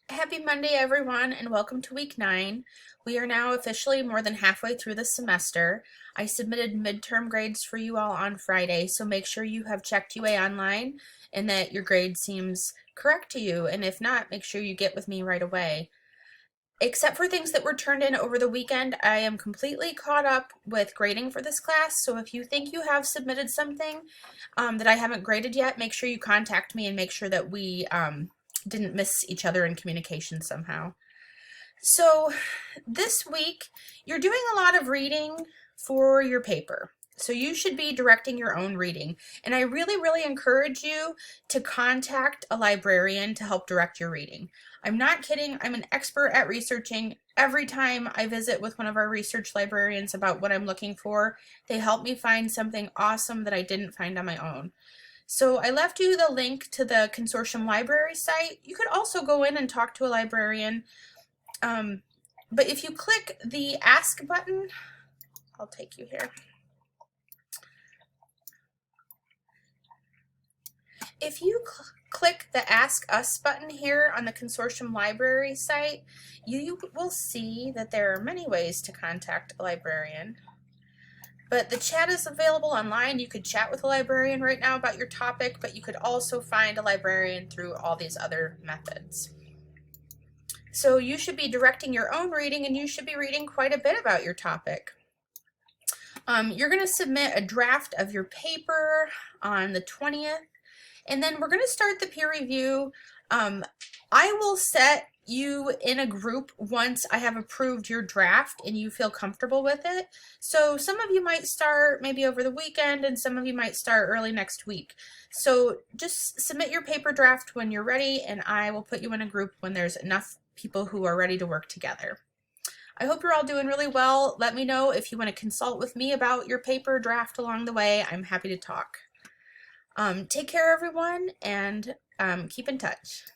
Happy Monday, everyone, and welcome to week 9. We are now officially more than halfway through the semester. I submitted midterm grades for you all on Friday, so make sure you have checked UA Online and that your grade seems correct to you. And if not, make sure you get with me right away. Except for things that were turned in over the weekend, I am completely caught up with grading for this class. So if you think you have submitted something that I haven't graded yet, make sure you contact me and make sure that we didn't miss each other in communication somehow. So this week, you're doing a lot of reading for your paper. So you should be directing your own reading. And I really encourage you to contact a librarian to help direct your reading. I'm not kidding. I'm an expert at researching. Every time I visit with one of our research librarians about what I'm looking for, they help me find something awesome that I didn't find on my own. So I left you the link to the consortium library site. You could also go in and talk to a librarian. But if you click the Ask button, I'll take you here. If you click the Ask Us button here on the consortium library site, you will see that there are many ways to contact a librarian. But the chat is available online. You could chat with a librarian right now about your topic, but you could also find a librarian through all these other methods. So you should be directing your own reading, and you should be reading quite a bit about your topic. You're going to submit a draft of your paper on the 20th, and then we're going to start the peer review. I will set you in a group once I have approved your draft and you feel comfortable with it. So some of you might start maybe over the weekend and some of you might start early next week. So just submit your paper draft when you're ready, and I will put you in a group when there's enough people who are ready to work together. I hope you're all doing really well. Let me know if you want to consult with me about your paper draft along the way. I'm happy to talk. Take care, everyone, and keep in touch.